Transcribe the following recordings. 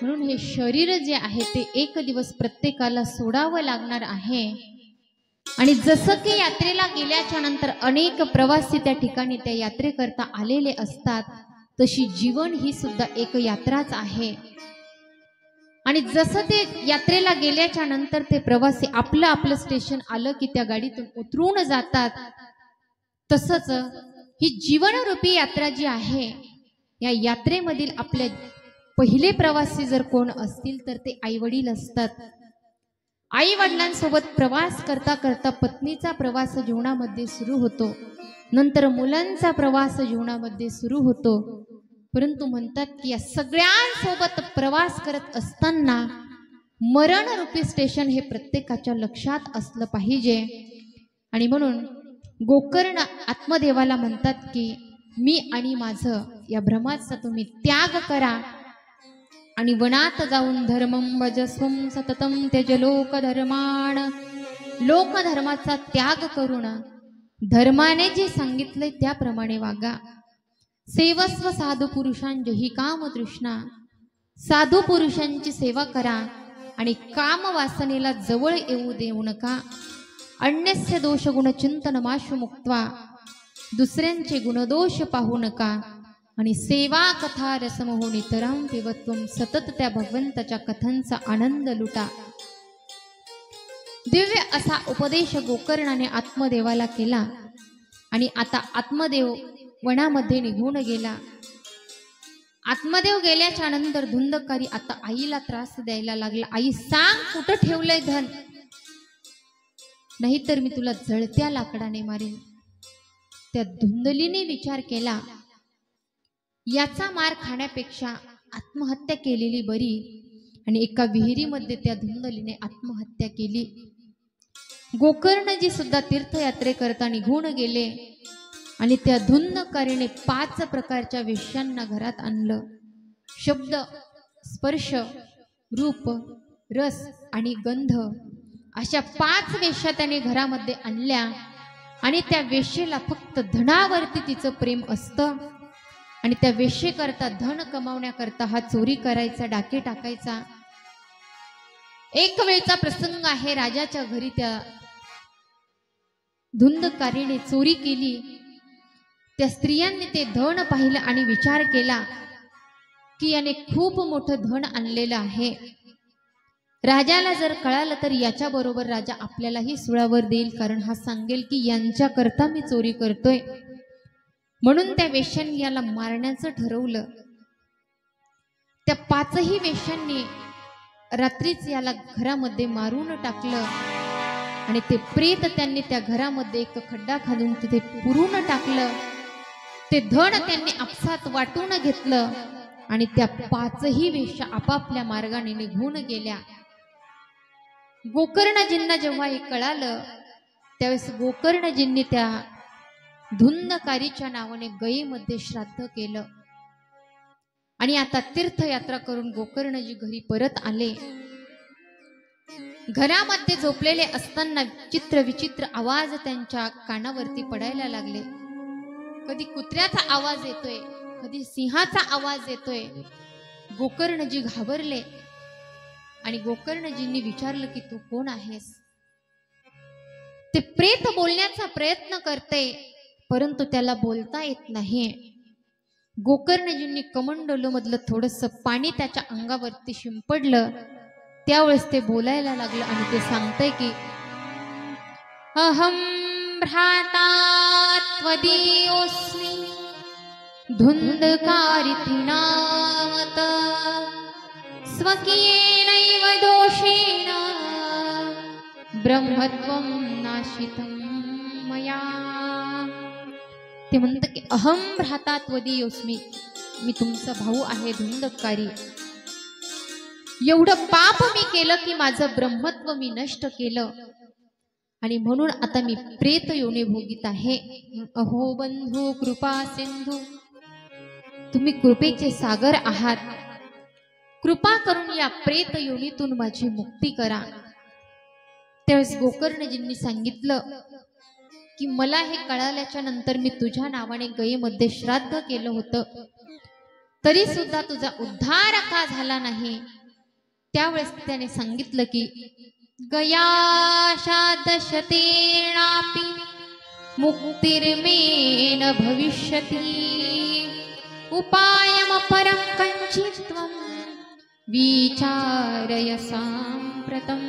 म्हणून हे शरीर जे आहे ते एक दिवस प्रत्येकाला सोडावं लागणार आहे। आणि जसं की यात्रेला गेल्याच्या नंतर अनेक प्रवासी त्या ठिकाणी त्या यात्रेकरता आलेले असतात, तशी जीवन ही सुद्धा एक यात्राच आहे। आणि जसं ते यात्रेला गेल्याच्या नंतर ते प्रवासी आपलं आपलं स्टेशन आलं की त्या गाडीतून उतरून जातात, तसंच ही जीवनरूपी यात्रा जी आहे, या यात्रेमधील आपले पहिले प्रवासी जर कोण असतील तर ते आई वडील असतात। आई वडिलांसोबत प्रवास करता करता पत्नीचा प्रवास जीवनामध्ये सुरू होतो, नंतर मुलांचा प्रवास जीवनामध्ये सुरू होतो। परंतु म्हणतात की या सगळ्यांसोबत प्रवास करत असताना मरणरूपी स्टेशन हे प्रत्येकाच्या लक्षात असलं पाहिजे। आणि म्हणून गोकर्ण आत्मदेवाला म्हणतात की मी आणि माझं या भ्रमाचा तुम्ही त्याग करा आणि वनात जाऊन धर्मं भजस्वं सततं त्यज लोकधर्माण, लोकधर्माचा त्याग करून धर्माने जे सांगितले त्याप्रमाणे वागा। सेवस्व साधू पुरुषांजही काम तृष्णा, साधू पुरुषांची सेवा करा आणि काम वासनेला जवळ येऊ देऊ नका। अन्यस्य दोष गुण चिंतन माशु मुक्त्वा, दुसऱ्यांचे गुणदोष पाहू नका आणि सेवा कथा रसमोह नितरां पिबत्वं, सतत त्या भगवंताच्या कथांचा आनंद लुटा। दिव्य असा उपदेश गोकर्णाने आत्मदेवाला केला आणि आता आत्मदेव वनामध्ये निघून गेला। आत्मदेव गेल्याच्या नंतर धुंदकारी आता आईला त्रास द्यायला लागला। आई सांग कुठं ठेवलंय धन, नाहीतर मी तुला जळत्या लाकडाने मारेन। त्या धुंदलीने विचार केला, याचा मार खाण्यापेक्षा आत्महत्या केलेली बरी, आणि एका विहिरीमध्ये त्या धुंदलीने आत्महत्या केली। गोकर्णजी सुद्धा तीर्थयात्रेकरता निघून गेले आणि त्या धुंदकारीने 5 प्रकारच्या वेश्यांना घरात आणलं। शब्द, स्पर्श, रूप, रस आणि गंध अशा 5 वेश्या त्याने घरामध्ये आणल्या आणि त्या वेश्येला फक्त धनावरती तिचं प्रेम असतं आणि त्या वेश्येकरता धन कमावण्याकरता हा चोरी करायचा, डाके टाकायचा। एक वेळचा प्रसंग आहे, राजाच्या घरी त्या धुंदकारीने चोरी केली। त्या स्त्रियांनी ते धन पाहिलं आणि विचार केला की याने खूप मोठं धन आणलेलं आहे, राजाला जर कळालं तर याच्या बरोबर राजा आपल्यालाही सुळावर देईल, कारण हा सांगेल की यांच्याकरता मी चोरी करतोय। म्हणून त्या वेश्यांनी याला मारण्याचं ठरवलं। त्या 5ही वेश्यांनी रात्रीच याला घरामध्ये मारून टाकलं आणि ते प्रेत त्यांनी त्या घरामध्ये एक खड्डा खालून तिथे पुरून टाकलं। ते धन त्यांनी आपसात वाटून घेतलं आणि त्या 5ही वेश्या आपापल्या मार्गाने निघून गेल्या। गोकर्णजींना जेव्हा हे कळालं त्यावेळेस गोकर्णजींनी त्या धुंदकारीच्या नावाने गयेमध्ये श्राद्ध केलं आणि आता तीर्थयात्रा करून गोकर्णजी घरी परत आले। घरामध्ये झोपलेले असताना चित्र विचित्र आवाज त्यांच्या कानावरती पडायला लागले। कधी कुत्र्याचा आवाज येतोय, कधी सिंहाचा आवाज येतोय। गोकर्णजी घाबरले आणि गोकर्णजींनी विचारलं की तू कोण आहेस? ते प्रेत बोलण्याचा प्रयत्न करते परंतु त्याला बोलता येत नाही। गोकर्णजींनी कमंडलू मधलं थोडंसं पाणी त्याच्या अंगावरती शिंपडलं, त्यावेळेस ते बोलायला लागलं आणि ते सांगतंय की अहम भ्राता त्वदीयोऽस्मि धुंदकारिति नामत, स्वकीयेनैव दोषेण ब्रह्मत्वं नाशितं मया। ते म्हणतात की अहम भ्राता त्वदीयोऽस्मि, मी तुमचा भाऊ आहे धुंदकारी। एवढं पाप मी केलं की माझं ब्रह्मत्व मी नष्ट केलं आणि म्हणून आता मी प्रेत योनी भोगीत आहे। अहो बंधू कृपा सिंधू, तुम्ही कृपेचे सागर आहात, कृपा करून या प्रेत योनीतून माझी मुक्ती करा। त्यावेळेस गोकर्णजींनी सांगितलं की मला हे कळाल्याच्या नंतर मी तुझ्या नावाने गयेमध्ये श्राद्ध केलं होतं, तरी सुद्धा तुझा उद्धार का झाला नाही? त्यावेळेस त्याने सांगितलं की गयाशादशतेनापि मुक्तिर्मेन भविष्यति उपायम परं कंचित्वं विचारय सांप्रतम.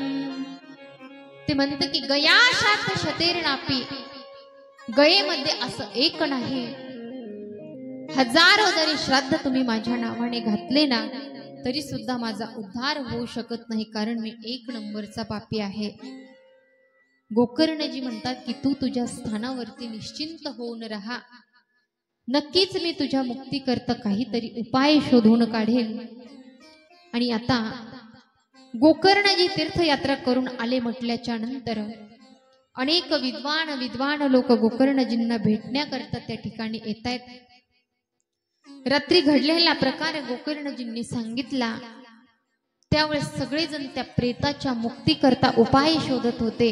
ते म्हणते की गयाशात शतेरनापी, गयेमध्ये असं एक नाही, हजारो जरी श्राद्ध तुम्ही माझ्या नावाने घातले ना तरी सुद्धा माझा उद्धार होऊ शकत नाही, कारण मी एक नंबरचा पापी आहे. गोकर्णजी म्हणतात की तू तुझ्या स्थानावरती निश्चिंत होऊन राहा, नक्कीच मी तुझ्या मुक्ती करता काहीतरी उपाय शोधून काढेल. आणि आता गोकर्णजी तीर्थयात्रा करून आले म्हटल्याच्या नंतर अनेक विद्वान लोक गोकर्णजींना भेटण्याकरता त्या ठिकाणी येत आहेत. रात्री घडलेला प्रकार गोकर्णजींनी सांगितला. त्यावेळेस सगळेजण त्या प्रेताच्या मुक्तीकरता उपाय शोधत होते,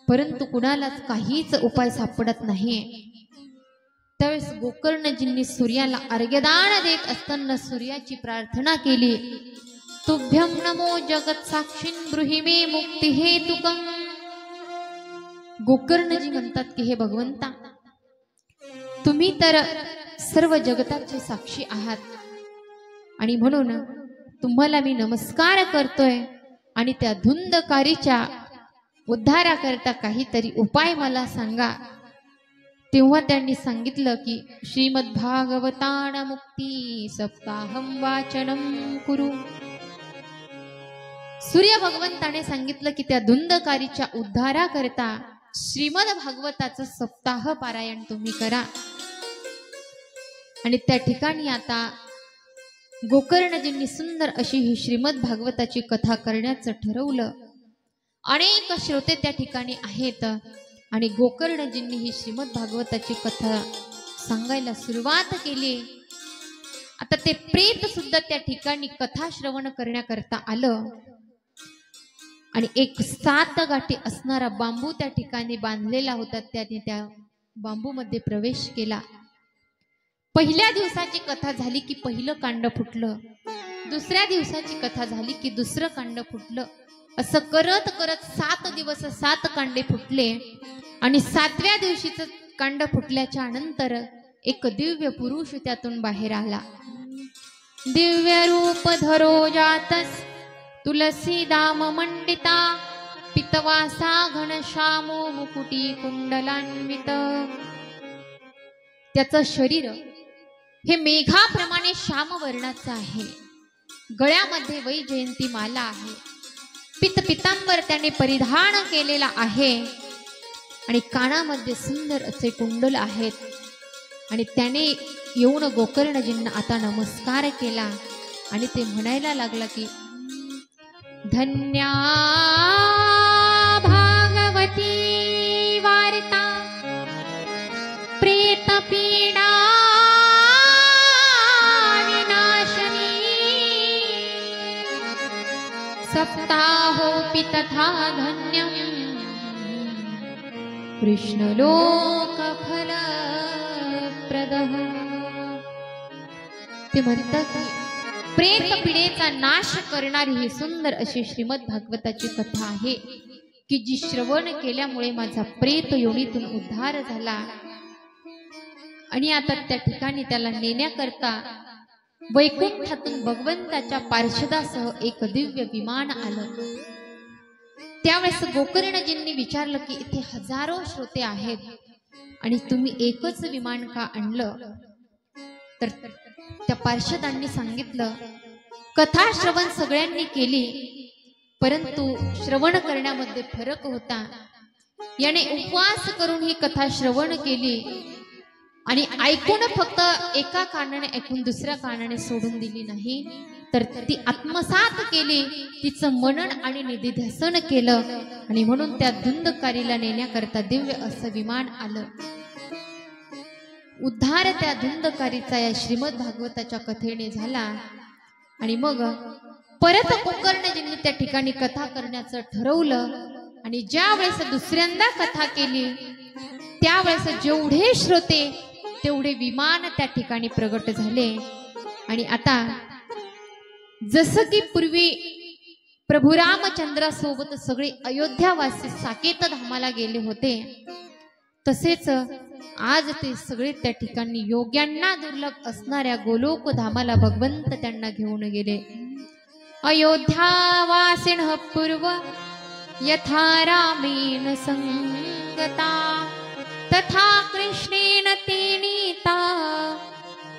परंतु कुणालाच काहीच उपाय सापडत नाही. त्यावेळेस गोकर्णजींनी सूर्याला अर्घ्यदान देत असताना सूर्याची प्रार्थना केली. तुभ्यं नमो जगत साक्षीं ब्रूहि मे मुक्ती हेतुकं. गोकर्णजी म्हणतात की हे भगवंता, तुम्ही तर सर्व जगताचे साक्षी आहात आणि म्हणून तुम्हाला मी नमस्कार करतोय आणि त्या धुंदकारीच्या उद्धाराकरता काहीतरी उपाय मला सांगा. तेव्हा त्यांनी सांगितलं की श्रीमद्भागवतान मुक्ती सप्ताहं वाचनम कुरु. सूर्य भगवंताने सांगितलं की त्या धुंदकारीच्या उद्धाराकरता श्रीमद भागवताचं सप्ताह पारायण तुम्ही करा. आणि त्या ठिकाणी आता गोकर्णजींनी सुंदर अशी ही श्रीमद भागवताची कथा करण्याचं ठरवलं. अनेक श्रोते त्या ठिकाणी आहेत आणि गोकर्णजींनी ही श्रीमद भागवताची कथा सांगायला सुरुवात केली. आता ते प्रेत सुद्धा त्या ठिकाणी कथा श्रवण करण्याकरता आलं आणि एक 7 गाठी असणारा बांबू त्या ठिकाणी बांधलेला होता. त्याने त्या बांबू मध्ये प्रवेश केला. पहिल्या दिवसाची कथा झाली की पहिलं कांड फुटलं, दुसऱ्या दिवसाची कथा झाली की दुसरं कांड फुटलं. असं करत करत 7 दिवस 7 कांडे फुटले आणि 7व्या दिवशीचं कांड फुटल्याच्या नंतर एक दिव्य पुरुष त्यातून बाहेर आला. दिव्य रूप धरो जातस तुलसी दाम मंडिता पितवासा घनश्यामो मुकुटी कुंडलान्वित. त्याचं शरीर हे मेघाप्रमाणे श्यामवर्णाचं आहे. गळ्यामध्ये वैजयंती माला आहे. पितांबर त्याने परिधान केलेला आहे आणि कानामध्ये सुंदर असे कुंडल आहेत. आणि त्याने येऊन गोकर्णजींना आता नमस्कार केला आणि ते म्हणायला लागला की धन्या भागवती वार्ता प्रेत पीडा विनाशनी सप्ताहोऽपि तथा धन्यं कृष्णलोकफलप्रदः. ते म्हणतात की प्रेत पिढेचा नाश करणारी ही सुंदर अशी श्रीमद भागवताची कथा आहे की जी श्रवण केल्यामुळे माझा प्रेत योनीतून उद्धार झाला. आणि आता त्या ठिकाणी त्याला नेण्याकरता वैकुंठातून भगवंताच्या पार्षदासह एक दिव्य विमान आलं. त्यावेळेस गोकर्णजींनी विचारलं की इथे हजारो श्रोते आहेत आणि तुम्ही एकच विमान का आणलं? तर त्या पार्षदांनी सांगितलं कथा श्रवण सगळ्यांनी केली, परंतु श्रवण करण्यामध्ये फरक होता. याने उपवास करून ही कथा श्रवण केली आणि ऐकून फक्त एका कानाने ऐकून दुसऱ्या कानाने सोडून दिली नाही, तर ती आत्मसात केली, तिचं मनन आणि निधिध्यासन केलं. आणि म्हणून त्या धुंदकारीला नेण्याकरता दिव्य असं विमान आलं. उद्धार त्या धुंदकारीचा या श्रीमद भागवताच्या कथेने झाला. आणि मग परत गोकर्णजींनी त्या ठिकाणी कथा करण्याचं ठरवलं. आणि ज्या वेळेस दुसऱ्यांदा कथा केली त्यावेळेस जेवढे श्रोते तेवढे विमान त्या ठिकाणी प्रगट झाले। आणि आता जसं की पूर्वी प्रभू रामचंद्रासोबत सगळे अयोध्यावासी साकेत धामाला गेले होते, तसेच आज ते सगळे त्या ठिकाणी योग्यांना दुर्लभ असणाऱ्या गोलोक धामाला भगवंत त्यांना घेऊन गेले। अयोध्यावासिन पूर्व यथा रामेण संगता तथा कृष्णेन ते नीता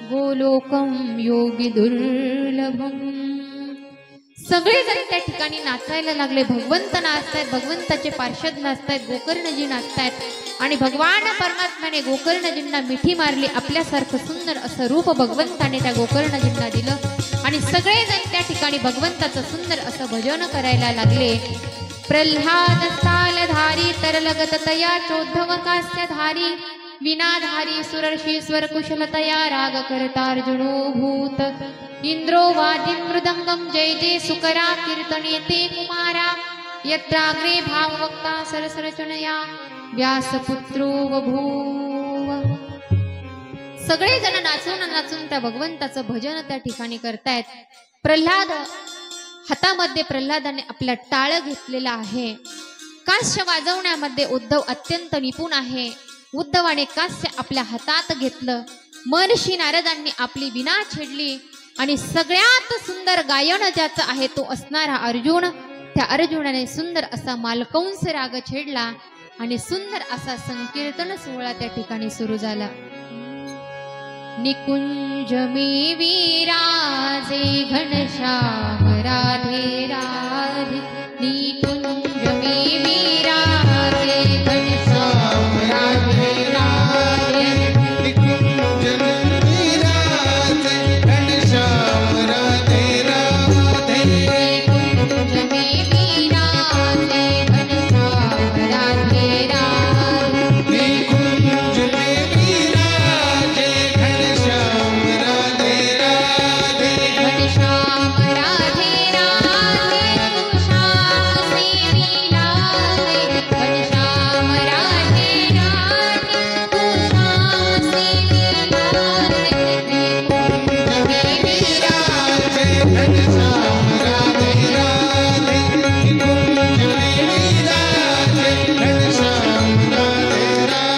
गोलोकम योगी दुर्लभम। सगळेजण त्या ठिकाणी नाचायला लागले। भगवंत नाचतायत, भगवंताचे पार्षद नाचतायत, गोकर्णजी नाचतायत आणि भगवान परमात्म्याने गोकर्णजींना मिठी मारली। आपल्यासारखं सुंदर असं रूप भगवंताने त्या गोकर्णजींना दिलं आणि सगळेजण त्या ठिकाणी भगवंताचं सुंदर असं भजन करायला लागले। प्रल्हाद सालधारी तरलगत तया चोद्धव कास्यधारी विनाधारी सुरर्षीश्वर कुशलतया राग करतार्जुनो भूत इंद्रो वादी मृदंगम जय जय सुकरा कीर्तनेते कुमारा यत्राग्रे भागवक्ता सरसरचनया व्यासपुत्रो बभूव। सगळे जण नाचून नाचून त्या भगवंताचं भजन त्या ठिकाणी करतायत। प्रल्हाद हातामध्ये प्रल्हादाने आपला टाळ घेतलेला आहे। कास्य वाजवण्यामध्ये उद्धव अत्यंत निपुण आहे। उद्धवाने कास्य आपल्या हातात घेतलं। महर्षी नारदांनी आपली वीणा छेडली आणि सगळ्यात सुंदर गायन ज्याचा आहे तो असणारा अर्जुन, त्या अर्जुनाने सुंदर असा मालकंस राग छेडला आणि सुंदर असा संकीर्तन सोहळा त्या ठिकाणी सुरू झाला। निकुंज में विराजे घनश्याम राधे राधे निकुंज में विराजे घनश्याम राधे राधे निकुंज में विराजे घनश्याम राधे राधे निकुंज में विराजे घनश्याम राधे राधे निकुंज में विराजे घनश्याम राधे राधे घनश्याम राधे राधे तू श्याम से मिला दे घनश्याम राधे राधे तू श्याम से मिला दे निकुंज में विराजे घनश्याम राधे राधे निकुंज में विराजे घनश्याम राधे राधे।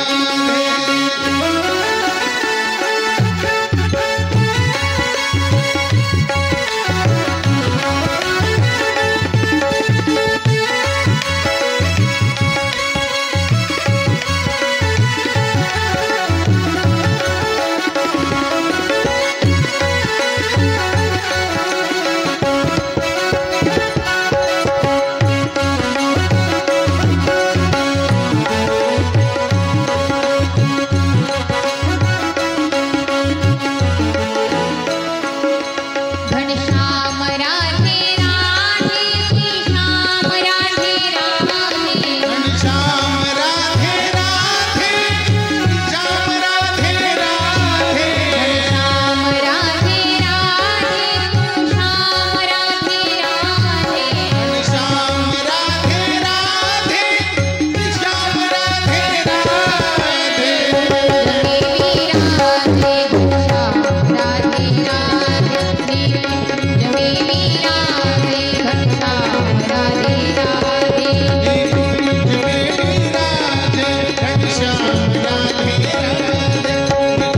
घनश्याम राधे राधे श्याम राधे राधे घनश्याम राधे राधे श्याम राधे राधे घनश्याम राधे राधे श्याम राधे राधे घनश्याम राधे राधे श्याम राधे राधे घनश्याम राधे राधे निकुंज में विराजे घनश्याम राधे राधे निकुंज में विराजे घनश्याम राधे राधे निकुंज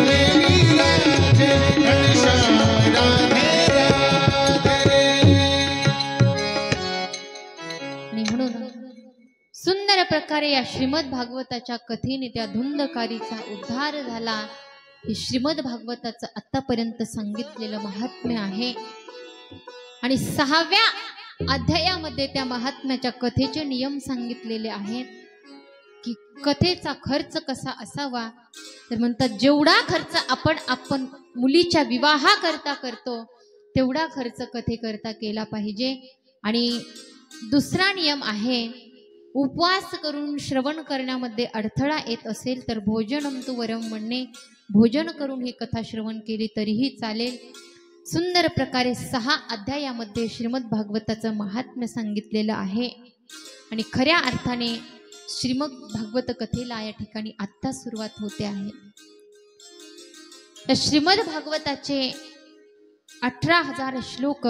में विराजे घनश्याम राधे राधे। आणि म्हणून सुंदर प्रकारे या श्रीमद भागवताच्या कथेने त्या धुंदकारीचा उद्धार झाला। हे श्रीमद भागवताचं आतापर्यंत सांगितलेलं महात्म्य आहे आणि 6व्या अध्यायामध्ये त्या महात्म्याच्या कथेचे नियम सांगितलेले आहेत की कथेचा खर्च कसा असावा। तर म्हणतात जेवढा खर्च आपण मुलीच्या विवाहाकरता करतो तेवढा खर्च कथेकरता केला पाहिजे। आणि दुसरा नियम आहे उपवास करून श्रवण करण्यामध्ये अडथळा येत असेल तर भोजनम तु वरम म्हणणे, भोजन करून ही कथा श्रवण केली तरीही चालेल। सुंदर प्रकारे 6 अध्यायामध्ये श्रीमद भागवताचं महात्म्य सांगितलेलं आहे आणि खऱ्या अर्थाने श्रीमद भागवत कथेला या ठिकाणी आत्ता सुरुवात होते आहे। या श्रीमद भागवताचे 18,000 श्लोक,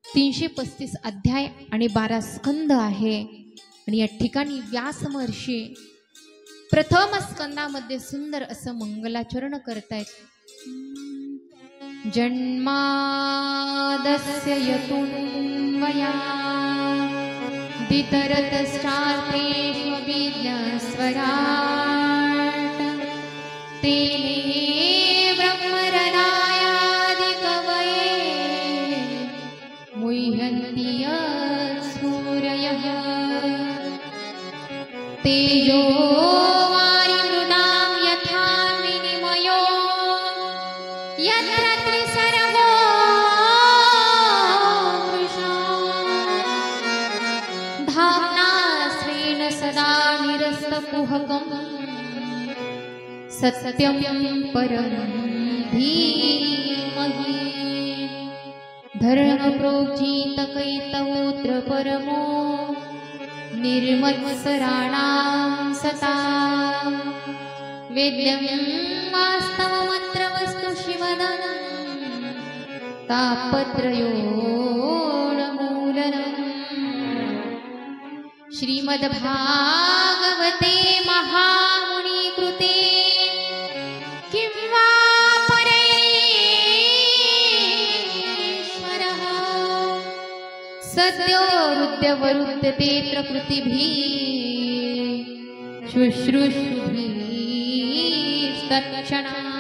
335 अध्याय आणि 12 स्कंद आहे. आणि या ठिकाणी व्यास महर्षी प्रथम स्कंदामध्ये सुंदर असं मंगलाचरण करतायत. जन्मादस्य यतुन्वयादितरतश्चार्थेष्वभिज्ञस्वराट् तेने ब्रह्मरनायादिकवये मुह्यन्ति यत्सूरयः तेजो वारिमृदां यथा विनिमयो यत्र त्रिसर्गो मृषा धाम्ना स्वेन सदा निरस्तकुहकं सत्यं परं धीमहि धर्मप्रोज्झितकैतवोऽत्र परमो निर्मत्सराणां सता वेद्यं वास्तवमत्र वस्तु शिवदं तापत्रयोन्मूलनम्. श्रीमद्भागवते महामुनिकृते किं वा परमेश्वरः सद्यो रुद्यवरुध्यतेऽत्र कृतिभिः शुश्रूषुभिस्तत्क्षणात्.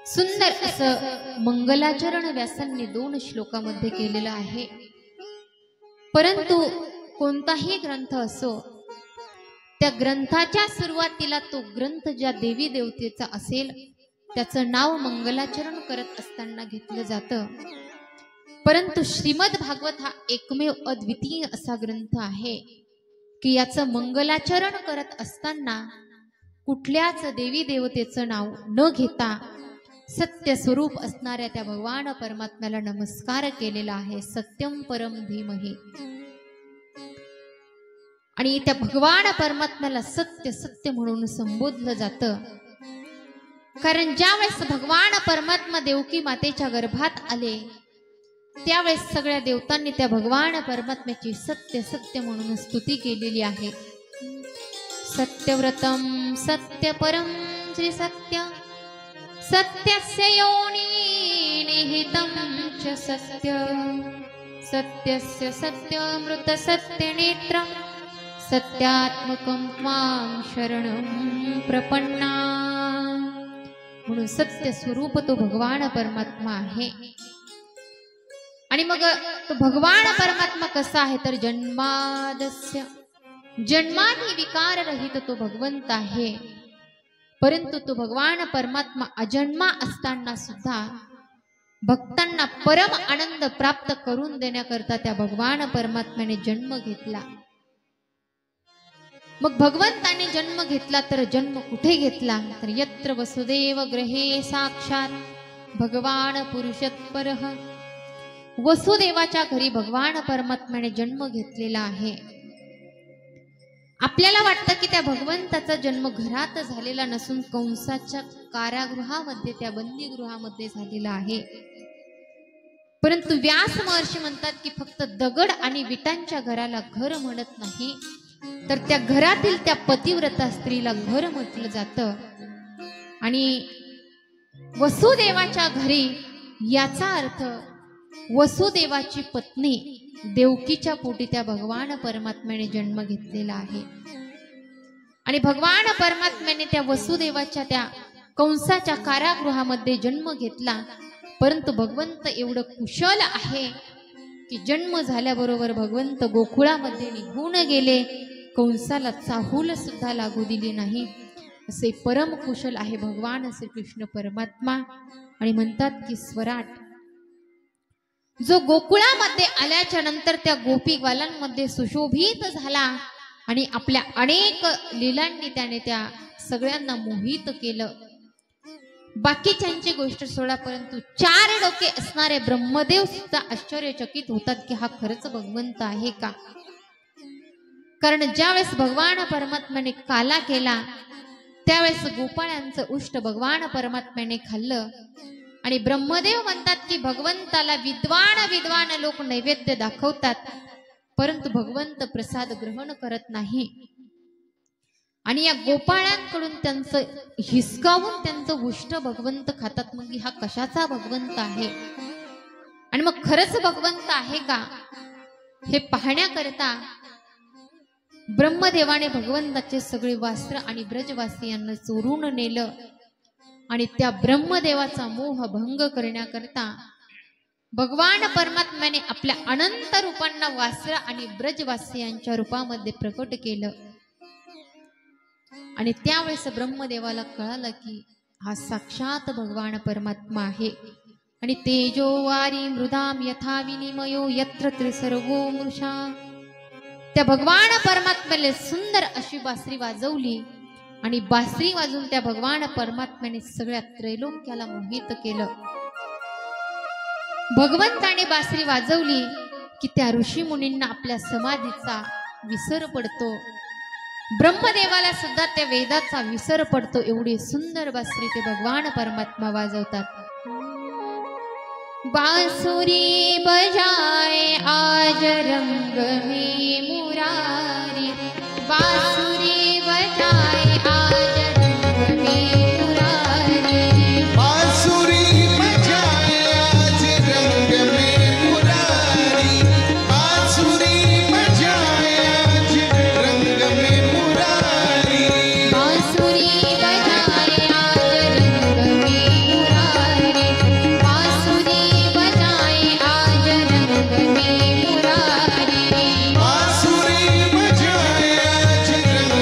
सुंदर असं मंगलाचरण व्यासांनी 2 श्लोकामध्ये केलेलं आहे. परंतु कोणताही ग्रंथ असो, त्या ग्रंथाच्या सुरुवातीला तो ग्रंथ ज्या देवी देवतेचा असेल त्याचं नाव मंगलाचरण करत असताना घेतलं जातं. परंतु श्रीमद भागवत हा एकमेव अद्वितीय असा ग्रंथ आहे की याचं मंगलाचरण करत असताना कुठल्याच देवी देवतेचं नाव न घेता सत्य स्वरूप असणाऱ्या त्या भगवान परमात्म्याला नमस्कार केलेला आहे. सत्यम परम धीमहि. आणि त्या भगवान परमात्म्याला सत्य सत्य म्हणून संबोधलं जातं. कारण ज्यावेळेस भगवान परमात्मा देवकी मातेच्या गर्भात आले त्यावेळेस सगळ्या देवतांनी त्या भगवान परमात्म्याची सत्य सत्य म्हणून स्तुती केलेली आहे. सत्यव्रतम सत्य परम श्री सत्य सत्यस्य योनी निहितं च सत्य सत्यस्य सत्यामृत सत्यनेत्र सत्यात्मकं त्वां शरणं प्रपन्ना. म्हणून सत्य स्वरूप तो भगवान परमात्मा आहे. आणि मग तो भगवान परमात्मा कसा आहे तर जन्मादस्य जन्मादी विकार रहित तो भगवंत आहे. परंतु तो भगवान परमात्मा अजन्मा असताना सुद्धा भक्तांना परम आनंद प्राप्त करून देण्याकरता त्या भगवान परमात्म्याने जन्म घेतला. मग भगवंताने जन्म घेतला तर जन्म कुठे घेतला तर यत्र वसुदेव गृहे साक्षात भगवान पुरुषोत्तमः. वसुदेवाच्या घरी भगवान परमात्म्याने जन्म घेतलेला आहे. आपल्याला वाटतं की त्या भगवंताचा जन्म घरात झालेला नसून कंसाच्या कारागृहामध्ये त्या बंदीगृहामध्ये झालेला आहे. परंतु व्यास महर्षी म्हणतात की फक्त दगड आणि विटांच्या घराला घर म्हणत नाही तर त्या घरातील त्या पतिव्रता स्त्रीला घर म्हटलं जातं. आणि वसुदेवाच्या घरी याचा अर्थ वसुदेवाची पत्नी देवकीच्या पोटी त्या भगवान परमात्म्याने जन्म घेतलेला आहे. आणि भगवान परमात्म्याने त्या वसुदेवाच्या त्या कंसाच्या कारागृहामध्ये जन्म घेतला. परंतु भगवंत एवढं कुशल आहे की जन्म झाल्याबरोबर भगवंत गोकुळामध्ये निघून गेले. कंसाला चाहूल सुद्धा लागू दिली नाही. असे परम कुशल आहे भगवान श्रीकृष्ण परमात्मा. आणि म्हणतात की स्वराट जो गोकुळामध्ये आल्याच्या नंतर त्या गोपीबालांमध्ये सुशोभित झाला आणि आपल्या अनेक लीलांनी त्याने त्या सगळ्यांना मोहित केलं. बाकीच्यांची गोष्ट सोडा, परंतु 4 डोके असणारे ब्रह्मदेव सुद्धा आश्चर्यचकित होतात की हा खरंच भगवंत आहे का. कारण ज्यावेळेस भगवान परमात्म्याने काला केला त्यावेळेस गोपाळांचं उष्ट भगवान परमात्म्याने खाल्लं आणि ब्रह्मदेव म्हणतात की भगवंताला विद्वान लोक नैवेद्य दाखवतात, परंतु भगवंत प्रसाद ग्रहण करत नाही. आणि या गोपाळांकडून त्यांचं हिसकावून त्यांचं उष्ट भगवंत खातात. मग हा कशाचा भगवंत आहे आणि मग खरंच भगवंत आहे का हे पाहण्याकरता ब्रह्मदेवाने भगवंताचे सगळे वस्त्र आणि ब्रजवासियांना चोरून नेलं आणि त्या ब्रह्मदेवाचा मोह भंग करण्याकरता भगवान परमात्म्याने आपल्या अनंत रूपांना वस्त्र आणि ब्रजवासियांच्या रूपामध्ये प्रकट केलं. आणि त्यावेळेस ब्रह्मदेवाला कळालं की हा साक्षात भगवान परमात्मा आहे. आणि तेजो वारी मृदाम यथा विनिमयो यत्र त्रिसर्गो मृषा, त्या भगवान परमात्म्याने सुंदर अशी बासरी वाजवली आणि बासरी वाजून त्या भगवान परमात्म्याने सगळ्या त्रैलोक्याला मोहित केलं. भगवंताने बासरी वाजवली की त्या ऋषी मुनींना आपल्या समाधीचा विसर पडतो. ब्रह्मदेवाला सुद्धा त्या वेदाचा विसर पडतो. एवढी सुंदर बासरी ते भगवान परमात्मा वाजवतात. बांसुरी बजाए आज रंग में मुरारी, बांसुरी बजाए आज रंग में मुरारी, बांसुरी बजाए आज रंग में मुरारी, बांसुरी बजाए आज रंग में मुरारी, बांसुरी बजाए आज रंग में मुरारी, बांसुरी बजाए आज रंग में मुरारी, बांसुरी बजाए आज रंग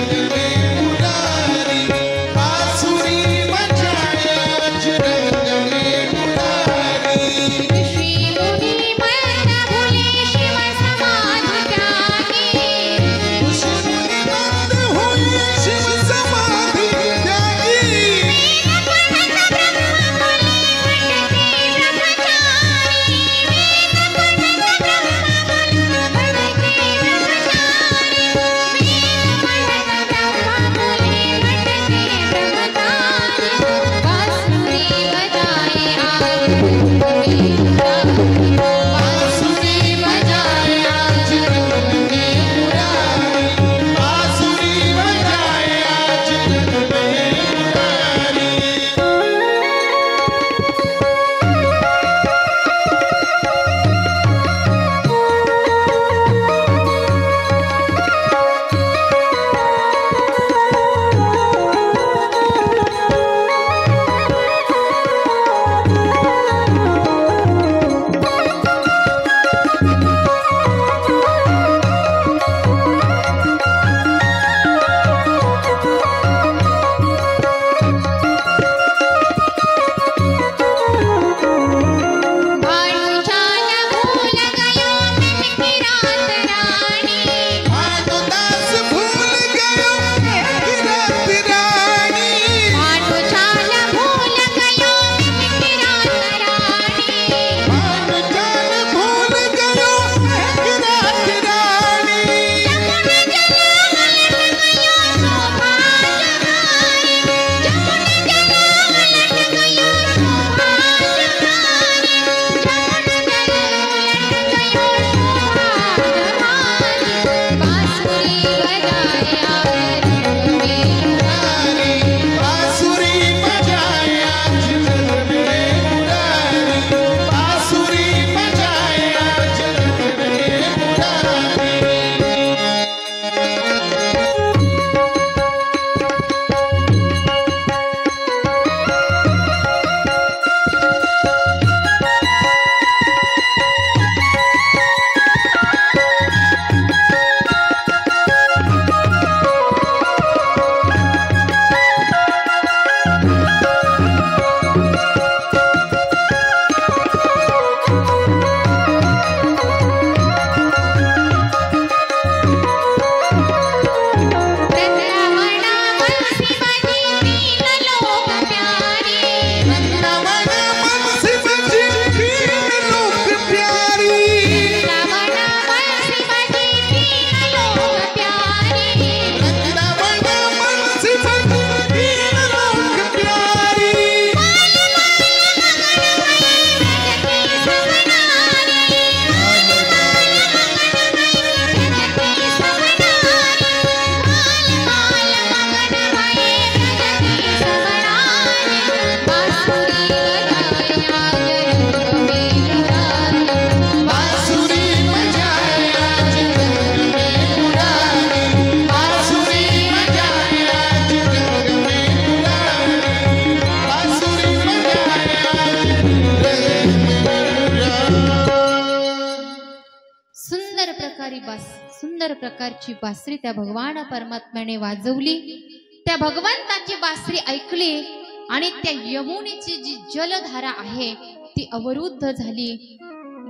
सुंदर प्रकारची बासरी त्या भगवान परमात्म्याने वाजवली। त्या भगवंताची बासरी ऐकली आणि त्या यमुनेची जी जलधारा आहे ती अवरुद्ध झाली।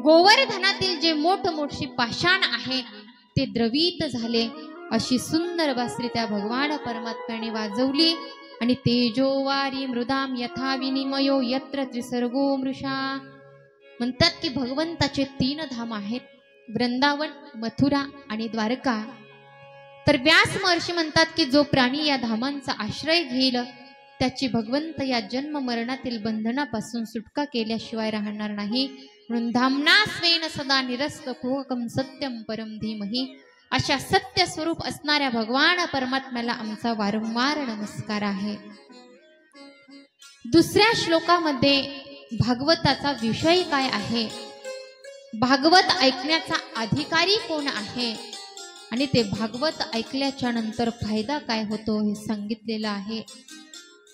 गोवर्धनातील जे मोठमोठी पाषाण आहे ते द्रवित झाले। अशी सुंदर बासरी त्या भगवान परमात्म्याने वाजवली आणि तेजोवारी मृदाम यथा विनिमयो यत्र त्रिसर्गो मृषा। म्हणतात की भगवंताचे 3 धाम आहेत, वृंदावन, मथुरा आणि द्वारका। तर व्यास महर्षी म्हणतात की जो प्राणी या धामांचा आश्रय घेईल त्याची भगवंत या जन्म मरणातील बंधनापासून सुटका केल्याशिवाय राहणार नाही। म्हणून धामना स्वेन सदा निरस्त कुहकम सत्यम परम धीमहि। अशा सत्य स्वरूप असणाऱ्या भगवान परमात्म्याला आमचा वारंवार नमस्कार आहे। दुसऱ्या श्लोकामध्ये भागवताचा विषय काय आहे, भागवत ऐकण्याचा अधिकारी कोण आहे आणि ते भागवत ऐकल्याच्या नंतर फायदा काय होतो हे सांगितलेलं आहे।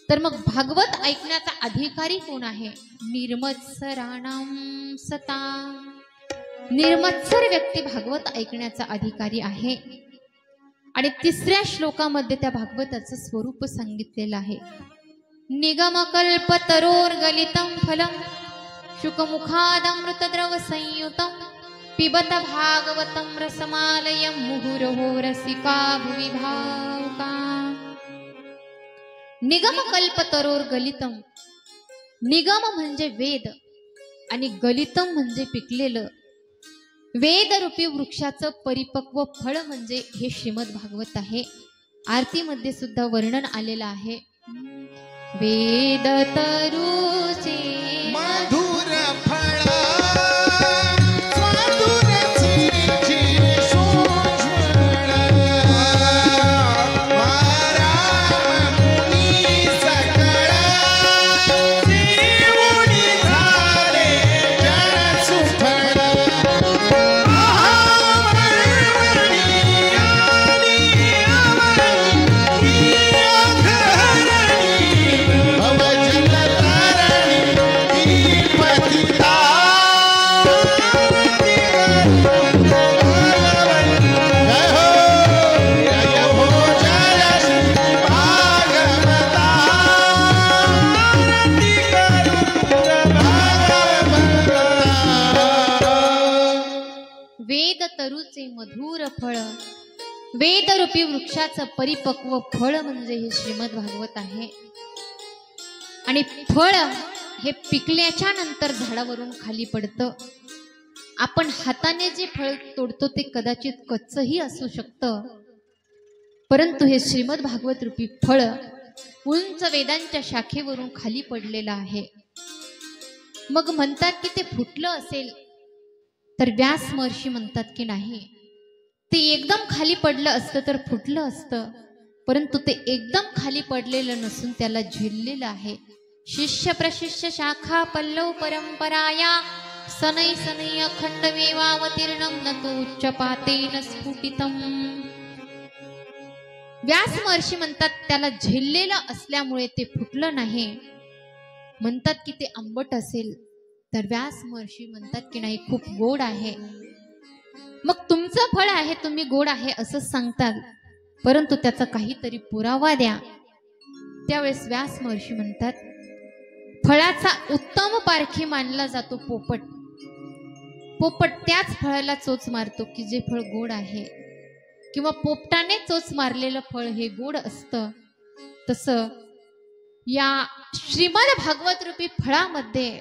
तर मग भागवत ऐकण्याचा अधिकारी कोण आहे? निर्मत्सराणां सता। निर्मत्सर व्यक्ती भागवत ऐकण्याचा अधिकारी आहे। आणि तिसऱ्या श्लोकामध्ये त्या भागवताचं स्वरूप सांगितलेलं आहे। निगमकल्पतरोर्गलितं फलं शुकमुखादमृतद्रव संयुतं पिबत भागवतं रसमालयं मुहुरहो रसिका भुवि भावुका। निगमकल्पतरोर्गलितं, निगम म्हणजे वेद आणि गलितं म्हणजे पिकलेलं। वेदरूपी वृक्षाचं परिपक्व फळ म्हणजे हे श्रीमद भागवत आहे। आरतीमध्ये सुद्धा वर्णन आलेलं आहे। वेद तरुचे मधुर फळा स्वादुरचे सोज्वळा मारामुनी सकळा जीवनी झाले जन सुफळा मधुर फळ, वेदरूपी वृक्षाचं परिपक्व फळ म्हणजे हे श्रीमद भागवत आहे। आणि फळ हे पिकल्याच्या नंतर झाडावरून खाली पडतं। आपण हाताने जे फळ तोडतो ते कदाचित कच्चही असू शकतं, परंतु हे श्रीमद भागवत रूपी फळ उंच वेदांच्या शाखेवरून खाली पडलेलं आहे। मग म्हणतात की ते फुटलं असेल, तर व्यास महर्षी म्हणतात की नाही, ते एकदम खाली पडलं असतं तर फुटलं असतं, परंतु ते एकदम खाली पडलेलं नसून त्याला झेललेलं आहे। शिष्य प्रशिष्य शाखा पल्लव परंपराया सनै सनै अखंड वेवावतीर्णं न तु उच्चपातेन स्फुटितम्। व्यास महर्षी म्हणतात त्याला झेललेलं असल्यामुळे ते फुटलं नाही। म्हणतात की ते आंबट असेल, तर व्यास महर्षी म्हणतात की नाही, खूप गोड आहे। मग तुमचं फळ आहे, तुम्ही गोड आहे असं सांगताल, परंतु त्याचा काहीतरी पुरावा द्या। त्यावेळेस व्यास महर्षी म्हणतात फळाचा उत्तम पारखी मानला जातो पोपट। पोपट त्याच फळाला चोच मारतो की जे फळ गोड आहे, किंवा पोपटाने चोच मारलेलं फळ हे गोड असतं। तसं या श्रीमद भागवत रूपी फळामध्ये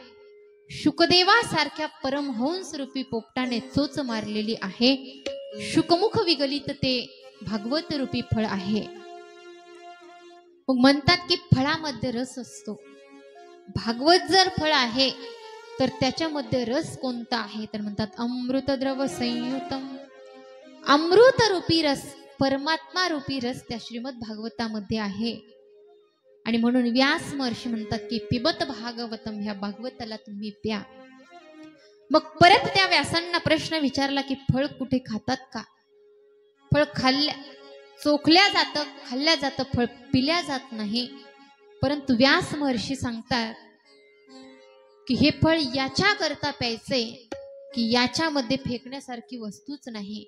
शुकदेवासारख्या परमहंस रूपी पोपटाने चोच मारलेली आहे। शुकमुख विगलित ते भागवत रूपी फळ आहे। मग म्हणतात की फळामध्ये रस असतो। भागवत जर फळ आहे तर त्याच्यामध्ये रस कोणता आहे, तर म्हणतात अमृतद्रव संयुतम। अमृत रूपी रस, परमात्मा रूपी रस त्या श्रीमद भागवतामध्ये आहे। आणि म्हणून व्यास महर्षी म्हणतात की पिबत भागवतम, ह्या भागवताला तुम्ही प्या। मग परत त्या व्यासांना प्रश्न विचारला की फळ कुठे खातात का? फळ चोखल्या जातं, खाल्ल्या जातं, फळ पिल्या जात नाही। परंतु व्यास महर्षी सांगतात की हे फळ याच्या करता प्यायचे की याच्यामध्ये फेकण्यासारखी वस्तूच नाही।